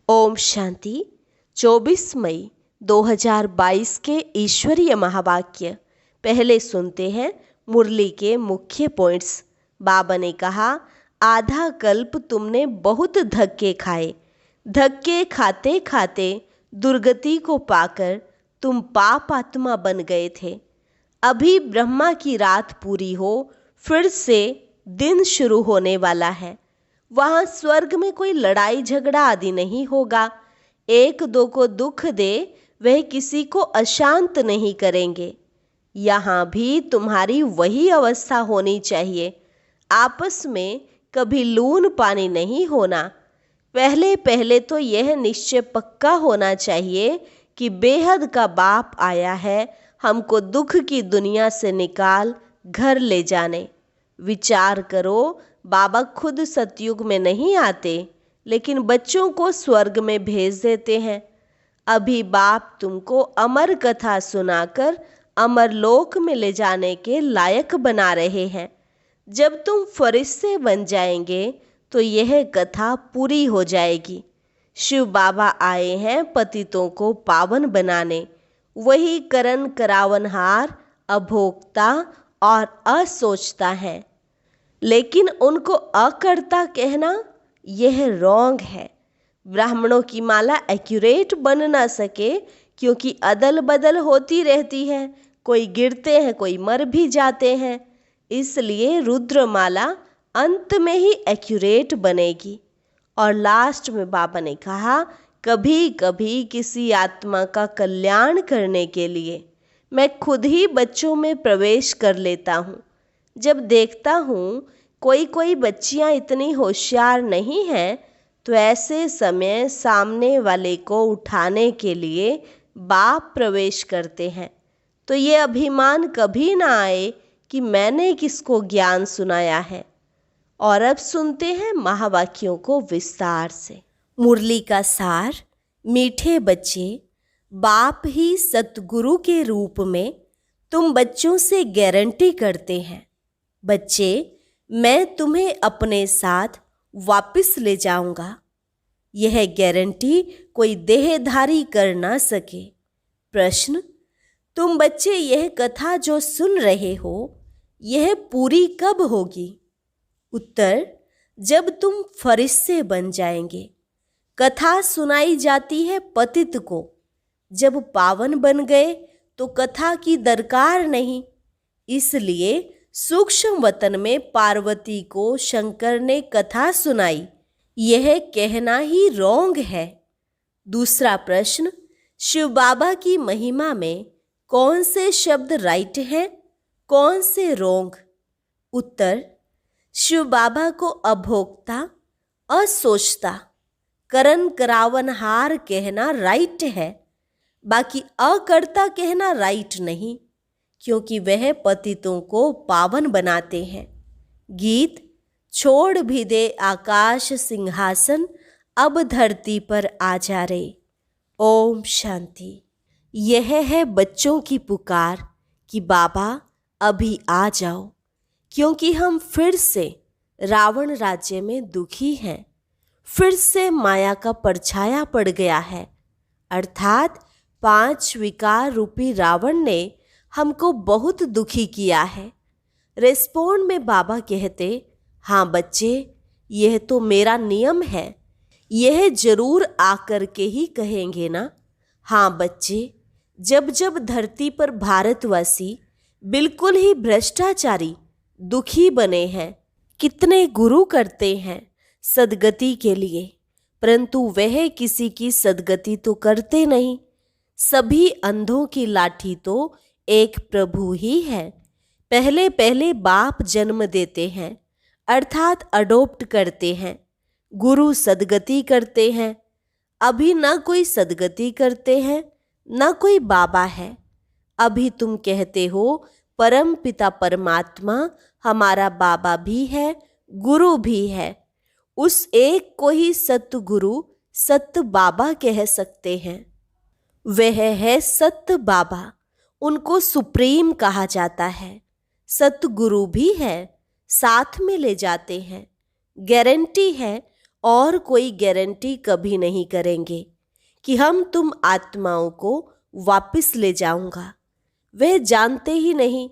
ओम शांति। 24 मई 2022 के ईश्वरीय महावाक्य पहले सुनते हैं मुरली के मुख्य पॉइंट्स। बाबा ने कहा, आधा कल्प तुमने बहुत धक्के खाए, धक्के खाते खाते दुर्गति को पाकर तुम पाप आत्मा बन गए थे। अभी ब्रह्मा की रात पूरी हो, फिर से दिन शुरू होने वाला है। वहां स्वर्ग में कोई लड़ाई झगड़ा आदि नहीं होगा। एक दो को दुख दे वह किसी को अशांत नहीं करेंगे। यहाँ भी तुम्हारी वही अवस्था होनी चाहिए। आपस में कभी लून पानी नहीं होना। पहले पहले तो यह निश्चय पक्का होना चाहिए कि बेहद का बाप आया है, हमको दुख की दुनिया से निकाल घर ले जाने। विचार करो, बाबा खुद सतयुग में नहीं आते, लेकिन बच्चों को स्वर्ग में भेज देते हैं। अभी बाप तुमको अमर कथा सुनाकर अमर लोक में ले जाने के लायक बना रहे हैं। जब तुम फरिश्ते बन जाएंगे तो यह कथा पूरी हो जाएगी। शिव बाबा आए हैं पतितों को पावन बनाने। वही करण करावनहार, अभोक्ता और असोचता है, लेकिन उनको अकर्ता कहना यह रॉन्ग है। ब्राह्मणों की माला एक्यूरेट बन ना सके क्योंकि अदल बदल होती रहती है। कोई गिरते हैं, कोई मर भी जाते हैं। इसलिए रुद्रमाला अंत में ही एक्यूरेट बनेगी। और लास्ट में बाबा ने कहा, कभी कभी किसी आत्मा का कल्याण करने के लिए मैं खुद ही बच्चों में प्रवेश कर लेता हूँ। जब देखता हूँ कोई बच्चियाँ इतनी होशियार नहीं हैं, तो ऐसे समय सामने वाले को उठाने के लिए बाप प्रवेश करते हैं। तो ये अभिमान कभी ना आए कि मैंने किसको ज्ञान सुनाया है। और अब सुनते हैं महावाक्यों को विस्तार से। मुरली का सार। मीठे बच्चे, बाप ही सतगुरु के रूप में तुम बच्चों से गारंटी करते हैं, बच्चे मैं तुम्हें अपने साथ वापस ले जाऊंगा। यह गारंटी कोई देहधारी कर ना सके। प्रश्न, तुम बच्चे यह कथा जो सुन रहे हो यह पूरी कब होगी? उत्तर, जब तुम फरिश्ते बन जाएंगे। कथा सुनाई जाती है पतित को। जब पावन बन गए तो कथा की दरकार नहीं। इसलिए सूक्ष्म वतन में पार्वती को शंकर ने कथा सुनाई, यह कहना ही रॉन्ग है। दूसरा प्रश्न, शिव बाबा की महिमा में कौन से शब्द राइट हैं, कौन से रॉन्ग? उत्तर, शिव बाबा को अभोक्ता, असोचता, करण करावनहार कहना राइट है, बाकी अकर्ता कहना राइट नहीं, क्योंकि वह पतितों को पावन बनाते हैं। गीत, छोड़ भी दे आकाश सिंहासन, अब धरती पर आ जा रे। ओम शांति। यह है बच्चों की पुकार कि बाबा अभी आ जाओ, क्योंकि हम फिर से रावण राज्य में दुखी हैं। फिर से माया का परछाया पड़ गया है, अर्थात 5 विकार रूपी रावण ने हमको बहुत दुखी किया है। रेस्पॉन्ड में बाबा कहते, हाँ बच्चे, यह तो मेरा नियम है। यह जरूर आकर के ही कहेंगे ना। हाँ बच्चे, जब जब धरती पर भारतवासी बिल्कुल ही भ्रष्टाचारी दुखी बने हैं, कितने गुरु करते हैं सदगति के लिए, परंतु वह किसी की सदगति तो करते नहीं। सभी अंधों की लाठी तो एक प्रभु ही है। पहले पहले बाप जन्म देते हैं, अर्थात अडोप्ट करते हैं। गुरु सदगति करते हैं। अभी न कोई सदगति करते हैं, न कोई बाबा है। अभी तुम कहते हो परम पिता परमात्मा हमारा बाबा भी है, गुरु भी है। उस एक को ही सत्य गुरु, सत्य बाबा कह सकते हैं। वह है सत्य बाबा, उनको सुप्रीम कहा जाता है। सत्य गुरु भी है, साथ में ले जाते हैं। गारंटी है और कोई गारंटी कभी नहीं करेंगे कि हम तुम आत्माओं को वापस ले जाऊंगा। वे जानते ही नहीं।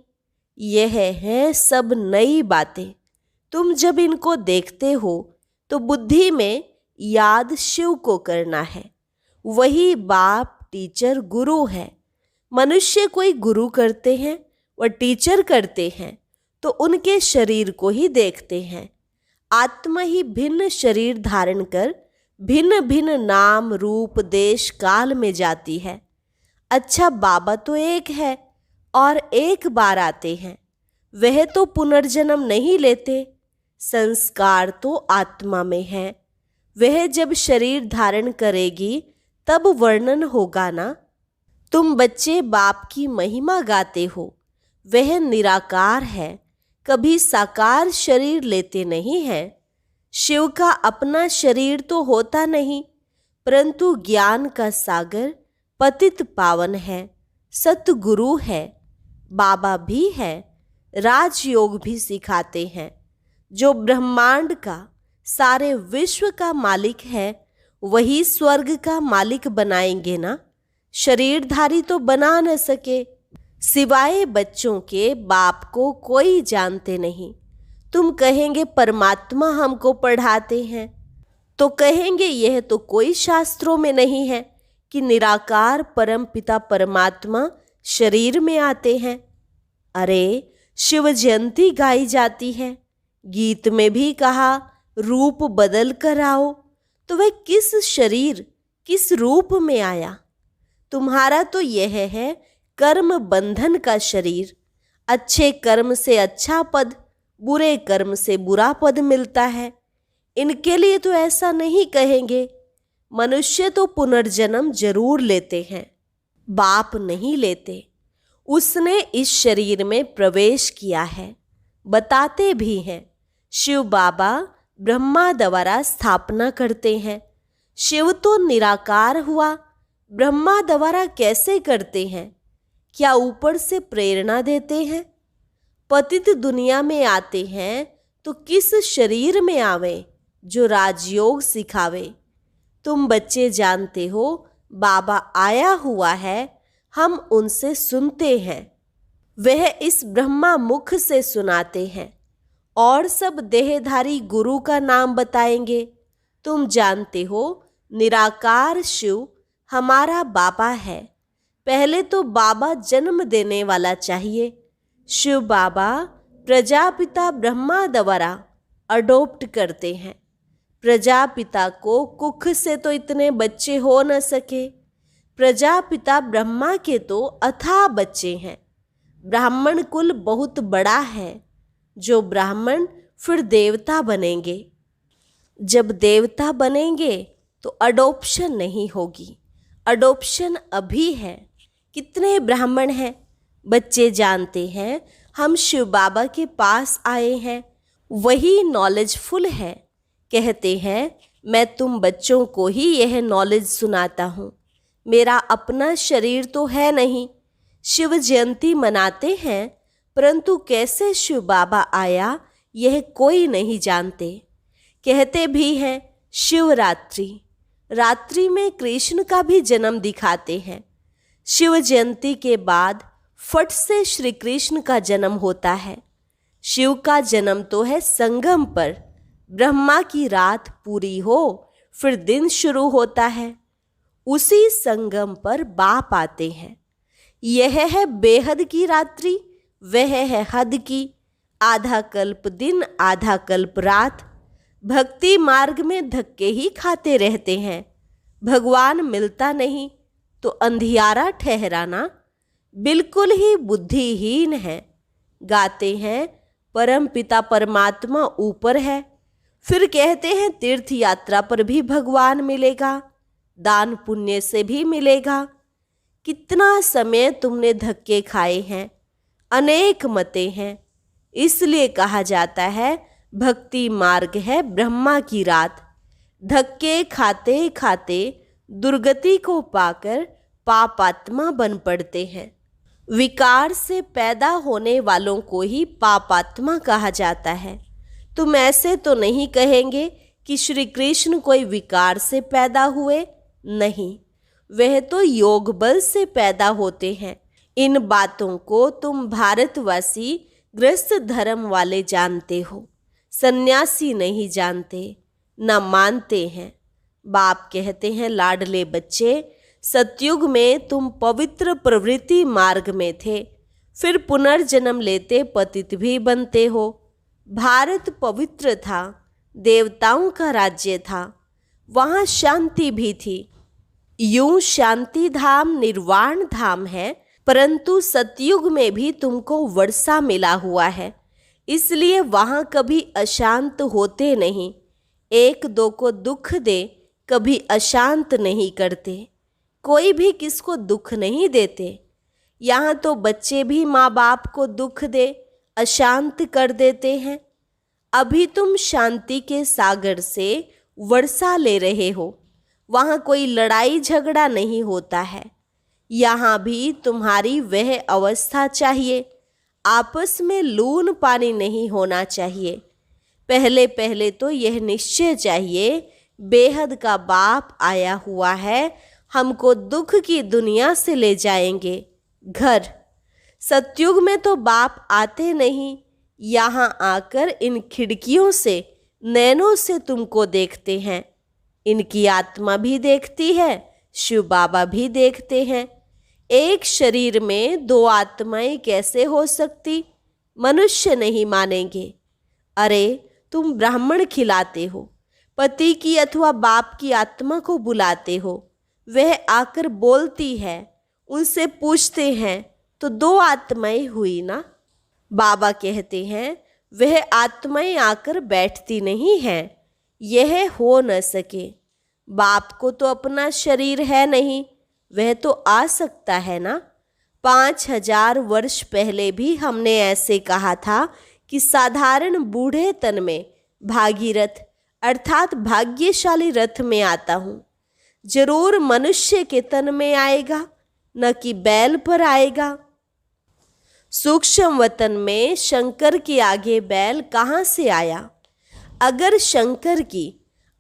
यह है सब नई बातें। तुम जब इनको देखते हो तो बुद्धि में याद शिव को करना है। वही बाप, टीचर, गुरु है। मनुष्य कोई गुरु करते हैं व टीचर करते हैं तो उनके शरीर को ही देखते हैं। आत्मा ही भिन्न शरीर धारण कर भिन्न भिन्न नाम, रूप, देश, काल में जाती है। अच्छा, बाबा तो एक है और एक बार आते हैं। वह तो पुनर्जन्म नहीं लेते। संस्कार तो आत्मा में है। वह जब शरीर धारण करेगी तब वर्णन होगा ना। तुम बच्चे बाप की महिमा गाते हो। वह निराकार है, कभी साकार शरीर लेते नहीं हैं। शिव का अपना शरीर तो होता नहीं, परंतु ज्ञान का सागर पतित पावन है, सतगुरु है। बाबा भी है, राजयोग भी सिखाते हैं। जो ब्रह्मांड का, सारे विश्व का मालिक है, वही स्वर्ग का मालिक बनाएंगे ना। शरीरधारी तो बना न सके। सिवाय बच्चों के बाप को कोई जानते नहीं। तुम कहेंगे परमात्मा हमको पढ़ाते हैं, तो कहेंगे यह तो कोई शास्त्रों में नहीं है कि निराकार परम पिता परमात्मा शरीर में आते हैं। अरे, शिव जयंती गाई जाती है, गीत में भी कहा रूप बदल कर आओ। तो वह किस शरीर, किस रूप में आया? तुम्हारा तो यह है कर्म बंधन का शरीर। अच्छे कर्म से अच्छा पद, बुरे कर्म से बुरा पद मिलता है। इनके लिए तो ऐसा नहीं कहेंगे। मनुष्य तो पुनर्जन्म जरूर लेते हैं, बाप नहीं लेते। उसने इस शरीर में प्रवेश किया है, बताते भी हैं। शिव बाबा ब्रह्मा द्वारा स्थापना करते हैं। शिव तो निराकार हुआ, ब्रह्मा द्वारा कैसे करते हैं? क्या ऊपर से प्रेरणा देते हैं? पतित दुनिया में आते हैं तो किस शरीर में आवे जो राजयोग सिखावे? तुम बच्चे जानते हो बाबा आया हुआ है, हम उनसे सुनते हैं। वह इस ब्रह्मा मुख से सुनाते हैं और सब देहधारी गुरु का नाम बताएंगे। तुम जानते हो निराकार शिव हमारा बाबा है। पहले तो बाबा जन्म देने वाला चाहिए। शिव बाबा प्रजापिता ब्रह्मा द्वारा अडॉप्ट करते हैं। प्रजापिता को कुख से तो इतने बच्चे हो न सके। प्रजापिता ब्रह्मा के तो अथाह बच्चे हैं। ब्राह्मण कुल बहुत बड़ा है। जो ब्राह्मण फिर देवता बनेंगे। जब देवता बनेंगे तो अडॉप्शन नहीं होगी। अडॉप्शन अभी है। कितने ब्राह्मण हैं? बच्चे जानते हैं हम शिव बाबा के पास आए हैं, वही नॉलेजफुल है। कहते हैं मैं तुम बच्चों को ही यह नॉलेज सुनाता हूँ, मेरा अपना शरीर तो है नहीं। शिव जयंती मनाते हैं, परंतु कैसे शिव बाबा आया यह कोई नहीं जानते। कहते भी हैं शिवरात्रि, रात्रि में कृष्ण का भी जन्म दिखाते हैं। शिव जयंती के बाद फट से श्री कृष्ण का जन्म होता है। शिव का जन्म तो है संगम पर। ब्रह्मा की रात पूरी हो फिर दिन शुरू होता है। उसी संगम पर बाप आते हैं। यह है बेहद की रात्रि, वह है हद की। आधा कल्प दिन, आधा कल्प रात। भक्ति मार्ग में धक्के ही खाते रहते हैं। भगवान मिलता नहीं तो अंधियारा ठहराना बिल्कुल ही बुद्धिहीन है। गाते हैं परम पिता परमात्मा ऊपर है, फिर कहते हैं तीर्थ यात्रा पर भी भगवान मिलेगा, दान पुण्य से भी मिलेगा। कितना समय तुमने धक्के खाए हैं, अनेक मतें हैं। इसलिए कहा जाता है भक्ति मार्ग है ब्रह्मा की रात। धक्के खाते खाते दुर्गति को पाकर पापात्मा बन पड़ते हैं। विकार से पैदा होने वालों को ही पापात्मा कहा जाता है। तुम ऐसे तो नहीं कहेंगे कि श्री कृष्ण कोई विकार से पैदा हुए? नहीं, वह तो योग बल से पैदा होते हैं। इन बातों को तुम भारतवासी गृहस्थ धर्म वाले जानते हो, सन्यासी नहीं जानते, न मानते हैं। बाप कहते हैं, लाडले बच्चे, सतयुग में तुम पवित्र प्रवृत्ति मार्ग में थे, फिर पुनर्जन्म लेते पतित भी बनते हो। भारत पवित्र था, देवताओं का राज्य था, वहाँ शांति भी थी। यूं शांति धाम निर्वाण धाम है, परंतु सतयुग में भी तुमको वर्षा मिला हुआ है, इसलिए वहाँ कभी अशांत होते नहीं। एक दो को दुख दे कभी अशांत नहीं करते, कोई भी किसको दुख नहीं देते। यहाँ तो बच्चे भी माँ बाप को दुख दे अशांत कर देते हैं। अभी तुम शांति के सागर से वर्षा ले रहे हो, वहाँ कोई लड़ाई झगड़ा नहीं होता है। यहाँ भी तुम्हारी वह अवस्था चाहिए, आपस में लून पानी नहीं होना चाहिए। पहले पहले तो यह निश्चय चाहिए, बेहद का बाप आया हुआ है, हमको दुख की दुनिया से ले जाएंगे घर। सतयुग में तो बाप आते नहीं, यहाँ आकर इन खिड़कियों से नैनों से तुमको देखते हैं। इनकी आत्मा भी देखती है, शिव बाबा भी देखते हैं। एक शरीर में दो आत्माएं कैसे हो सकती? मनुष्य नहीं मानेंगे। अरे तुम ब्राह्मण खिलाते हो, पति की अथवा बाप की आत्मा को बुलाते हो, वह आकर बोलती है, उनसे पूछते हैं तो दो आत्माएं हुई ना। बाबा कहते हैं वह आत्माएं आकर बैठती नहीं हैं, यह हो न सके। बाप को तो अपना शरीर है नहीं, वह तो आ सकता है ना। 5000 वर्ष पहले भी हमने ऐसे कहा था कि साधारण बूढ़े तन में भागीरथ अर्थात भाग्यशाली रथ में आता हूँ। जरूर मनुष्य के तन में आएगा, न कि बैल पर आएगा। सूक्ष्म वतन में शंकर के आगे बैल कहाँ से आया? अगर शंकर की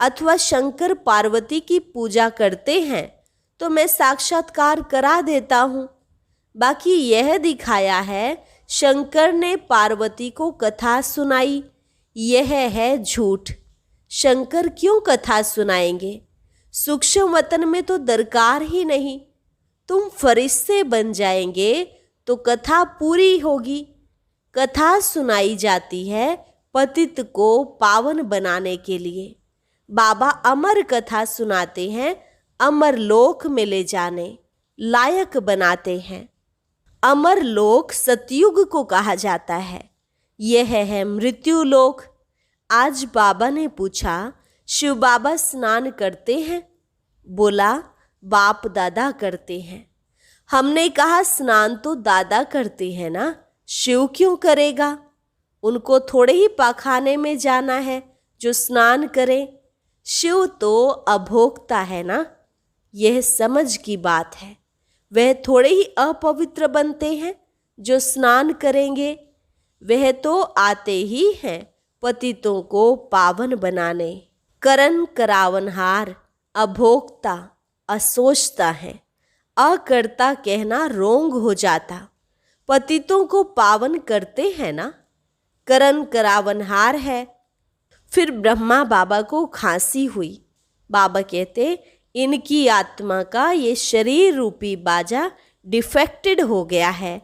अथवा शंकर पार्वती की पूजा करते हैं तो मैं साक्षात्कार करा देता हूँ। बाकी यह दिखाया है शंकर ने पार्वती को कथा सुनाई, यह है झूठ। शंकर क्यों कथा सुनाएंगे? सूक्ष्म वतन में तो दरकार ही नहीं। तुम फरिश्ते बन जाएंगे तो कथा पूरी होगी। कथा सुनाई जाती है पतित को पावन बनाने के लिए। बाबा अमर कथा सुनाते हैं, अमर लोक में ले जाने लायक बनाते हैं। अमर लोक सतयुग को कहा जाता है, यह है मृत्यु लोक। आज बाबा ने पूछा, शिव बाबा स्नान करते हैं? बोला, बाप दादा करते हैं। हमने कहा स्नान तो दादा करते हैं ना, शिव क्यों करेगा? उनको थोड़े ही पाखाने में जाना है जो स्नान करे। शिव तो अभोक्ता है ना, यह समझ की बात है। वह थोड़े ही अपवित्र बनते हैं जो स्नान करेंगे। वह तो आते ही हैं पतितों को पावन बनाने। करन करावनहार अभोक्ता असोचता है, अकर्ता कहना रोंग हो जाता। पतितों को पावन करते हैं ना, करन करावनहार है। फिर ब्रह्मा बाबा को खांसी हुई। बाबा कहते, इनकी आत्मा का ये शरीर रूपी बाजा डिफेक्टेड हो गया है,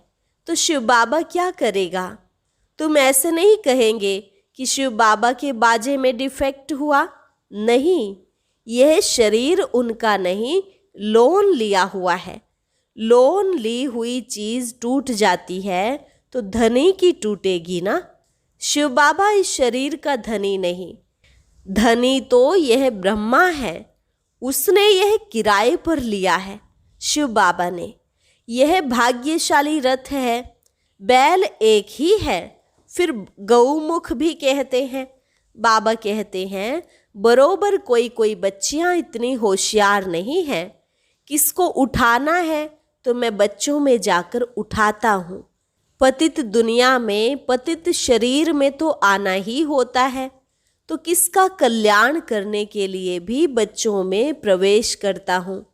तो शिव बाबा क्या करेगा? तुम ऐसे नहीं कहेंगे कि शिव बाबा के बाजे में डिफेक्ट हुआ। नहीं, यह शरीर उनका नहीं, लोन लिया हुआ है। लोन ली हुई चीज टूट जाती है तो धनी की टूटेगी ना। शिव बाबा इस शरीर का धनी नहीं, धनी तो यह ब्रह्मा है, उसने यह किराए पर लिया है। शिव बाबा ने, यह भाग्यशाली रथ है। बैल एक ही है, फिर गौमुख भी कहते हैं। बाबा कहते हैं, बरोबर कोई कोई बच्चियां इतनी होशियार नहीं हैं, किसको उठाना है तो मैं बच्चों में जाकर उठाता हूँ। पतित दुनिया में, पतित शरीर में तो आना ही होता है। तो किसका कल्याण करने के लिए भी बच्चों में प्रवेश करता हूँ।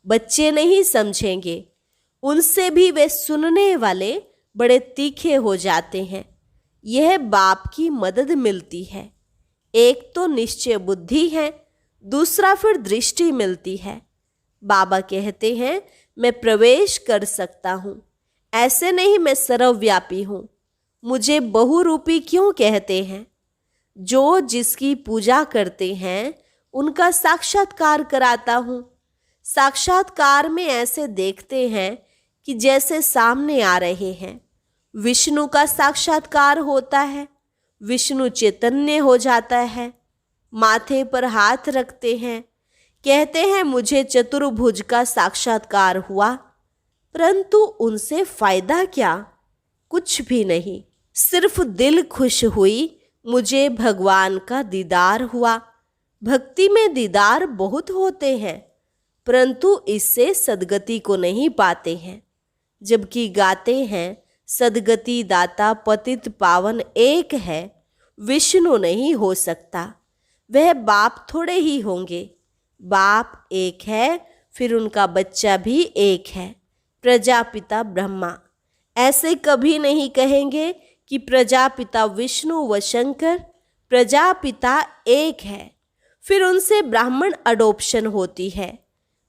बच्चे नहीं समझेंगे, उनसे भी वे सुनने वाले बड़े तीखे हो जाते हैं। यह बाप की मदद मिलती है। एक तो निश्चय बुद्धि है, दूसरा फिर दृष्टि मिलती है। बाबा कहते हैं मैं प्रवेश कर सकता हूँ, ऐसे नहीं मैं सर्वव्यापी हूँ। मुझे बहुरूपी क्यों कहते हैं? जो जिसकी पूजा करते हैं उनका साक्षात्कार कराता हूँ। साक्षात्कार में ऐसे देखते हैं कि जैसे सामने आ रहे हैं। विष्णु का साक्षात्कार होता है, विष्णु चैतन्य हो जाता है। माथे पर हाथ रखते हैं, कहते हैं मुझे चतुर्भुज का साक्षात्कार हुआ, परंतु उनसे फायदा क्या? कुछ भी नहीं। सिर्फ दिल खुश हुई, मुझे भगवान का दीदार हुआ। भक्ति में दीदार बहुत होते हैं, परंतु इससे सद्गति को नहीं पाते हैं। जबकि गाते हैं सद्गति दाता पतित पावन एक है, विष्णु नहीं हो सकता। वह बाप थोड़े ही होंगे। बाप एक है, फिर उनका बच्चा भी एक है, प्रजापिता ब्रह्मा। ऐसे कभी नहीं कहेंगे कि प्रजापिता विष्णु व शंकर। प्रजापिता एक है, फिर उनसे ब्राह्मण अडॉप्शन होती है।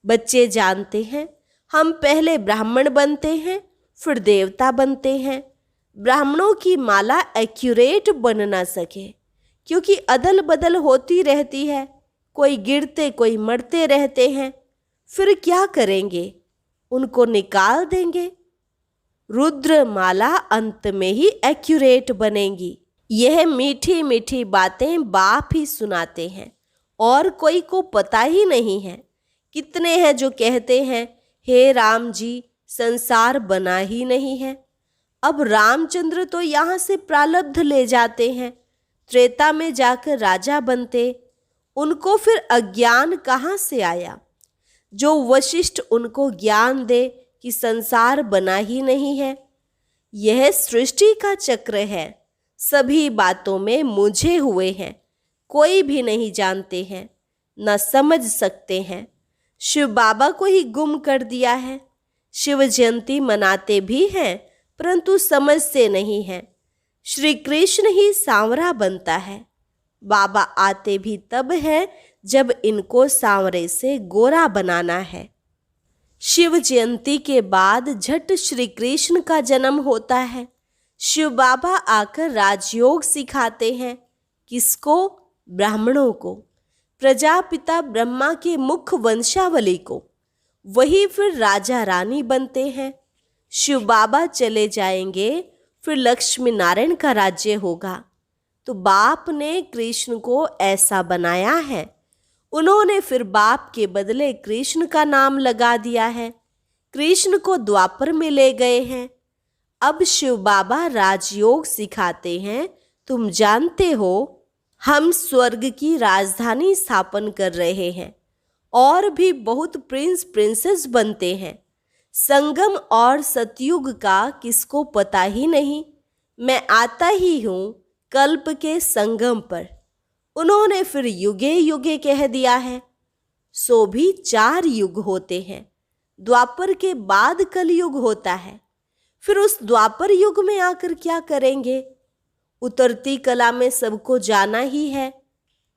बच्चे जानते हैं हम पहले ब्राह्मण बनते हैं, फिर देवता बनते हैं। ब्राह्मणों की माला एक्यूरेट बन ना सके, क्योंकि अदल बदल होती रहती है। कोई गिरते कोई मरते रहते हैं। फिर क्या करेंगे? उनको निकाल देंगे। रुद्र माला अंत में ही एक्यूरेट बनेगी। यह मीठी मीठी बातें बाप ही सुनाते हैं और कोई को पता ही नहीं है। कितने हैं जो कहते हैं हे राम जी, संसार बना ही नहीं है। अब रामचंद्र तो यहाँ से प्रारब्ध ले जाते हैं, त्रेता में जाकर राजा बनते। उनको फिर अज्ञान कहाँ से आया? जो वशिष्ठ उनको ज्ञान दे कि संसार बना ही नहीं है। यह सृष्टि का चक्र है। सभी बातों में मुझे हुए हैं, कोई भी नहीं जानते हैं, न समझ सकते हैं। शिव बाबा को ही गुम कर दिया है। शिव जयंती मनाते भी हैं, परंतु समझते नहीं हैं। श्री कृष्ण ही सांवरा बनता है। बाबा आते भी तब है जब इनको सांवरे से गोरा बनाना है। शिव जयंती के बाद झट श्री कृष्ण का जन्म होता है। शिव बाबा आकर राजयोग सिखाते हैं। किसको? ब्राह्मणों को, प्रजापिता ब्रह्मा के मुख वंशावली को। वही फिर राजा रानी बनते हैं। शिव बाबा चले जाएंगे, फिर लक्ष्मी नारायण का राज्य होगा। तो बाप ने कृष्ण को ऐसा बनाया है। उन्होंने फिर बाप के बदले कृष्ण का नाम लगा दिया है। कृष्ण को द्वापर में ले गए हैं। अब शिव बाबा राजयोग सिखाते हैं। तुम जानते हो हम स्वर्ग की राजधानी स्थापन कर रहे हैं और भी बहुत प्रिंस प्रिंसेस बनते हैं। संगम और सतयुग का किसको पता ही नहीं। मैं आता ही हूँ कल्प के संगम पर। उन्होंने फिर युगे युगे कह दिया है। सो भी 4 युग होते हैं। द्वापर के बाद कलयुग होता है। फिर उस द्वापर युग में आकर क्या करेंगे? उतरती कला में सबको जाना ही है,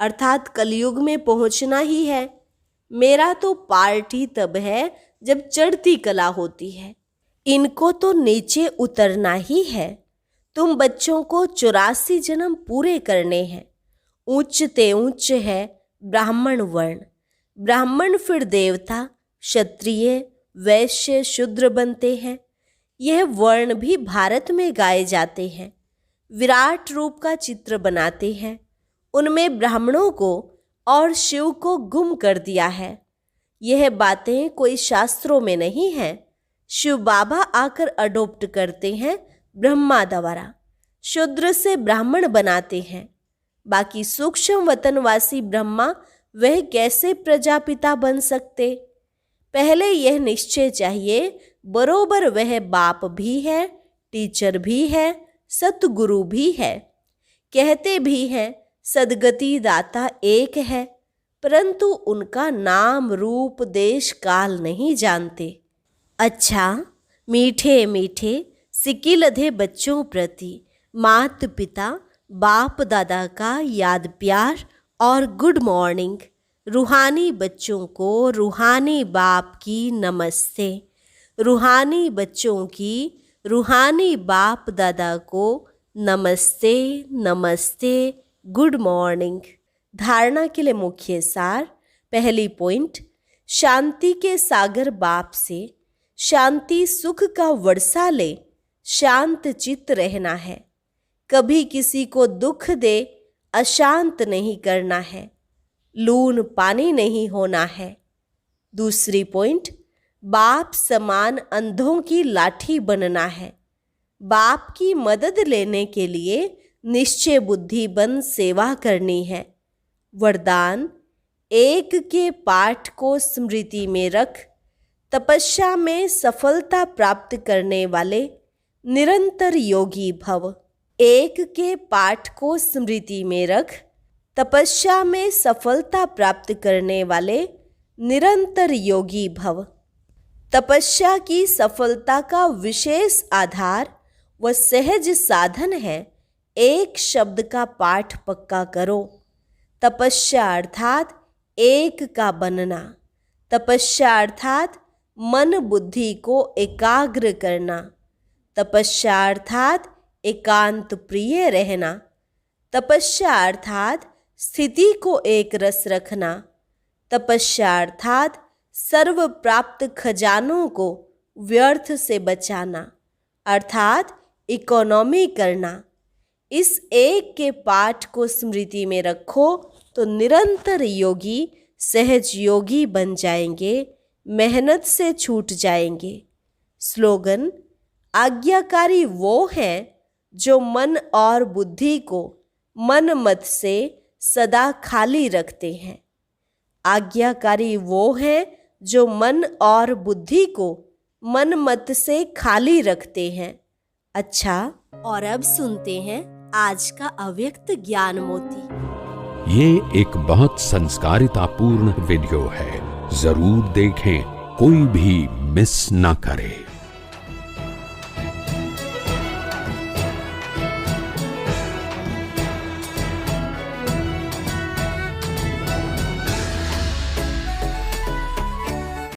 अर्थात कलयुग में पहुंचना ही है। मेरा तो पार्ट ही तब है जब चढ़ती कला होती है। इनको तो नीचे उतरना ही है। तुम बच्चों को 84 जन्म पूरे करने हैं। उच्चते उच्च है ब्राह्मण वर्ण। ब्राह्मण फिर देवता, क्षत्रिय, वैश्य, शूद्र बनते हैं। यह वर्ण भी भारत में गाए जाते हैं। विराट रूप का चित्र बनाते हैं। उनमें ब्राह्मणों को और शिव को गुम कर दिया है। यह बातें कोई शास्त्रों में नहीं है। शिव बाबा आकर अडॉप्ट करते हैं ब्रह्मा द्वारा। शूद्र से ब्राह्मण बनाते हैं। बाकी सूक्ष्म वतनवासी ब्रह्मा वह कैसे प्रजापिता बन सकते? पहले यह निश्चय चाहिए बरोबर वह बाप भी है, टीचर भी है, सतगुरु भी है। कहते भी हैं सद्गति दाता एक है, परंतु उनका नाम रूप देश काल नहीं जानते। अच्छा, मीठे मीठे सिकिलधे बच्चों प्रति माता पिता बाप दादा का याद प्यार और गुड मॉर्निंग। रूहानी बच्चों को रूहानी बाप की नमस्ते। रूहानी बच्चों की रूहानी बाप दादा को नमस्ते नमस्ते, गुड मॉर्निंग। धारणा के लिए मुख्य सार। पहली पॉइंट, शांति के सागर बाप से शांति सुख का वर्षा ले शांत चित्त रहना है। कभी किसी को दुख दे अशांत नहीं करना है, लून पानी नहीं होना है। दूसरी पॉइंट, बाप समान अंधों की लाठी बनना है। बाप की मदद लेने के लिए निश्चय बुद्धि बन सेवा करनी है। वरदान, एक के पाठ को स्मृति में रख तपस्या में सफलता प्राप्त करने वाले निरंतर योगी भव। एक के पाठ को स्मृति में रख तपस्या में सफलता प्राप्त करने वाले निरंतर योगी भव। तपस्या की सफलता का विशेष आधार व सहज साधन है एक शब्द का पाठ पक्का करो। तपस्या अर्थात एक का बनना। तपस्या अर्थात मन बुद्धि को एकाग्र करना। तपस्या अर्थात एकांत प्रिय रहना। तपस्या अर्थात स्थिति को एक रस रखना। तपस्या अर्थात सर्व प्राप्त खजानों को व्यर्थ से बचाना, अर्थात इकोनॉमी करना। इस एक के पाठ को स्मृति में रखो तो निरंतर योगी सहज योगी बन जाएंगे, मेहनत से छूट जाएंगे। स्लोगन, आज्ञाकारी वो हैं जो मन और बुद्धि को मन मत से सदा खाली रखते हैं। आज्ञाकारी वो हैं जो मन और बुद्धि को मन मत से खाली रखते हैं। अच्छा, और अब सुनते हैं आज का अव्यक्त ज्ञान मोती। ये एक बहुत संस्कारितापूर्ण वीडियो है, जरूर देखें, कोई भी मिस ना करे।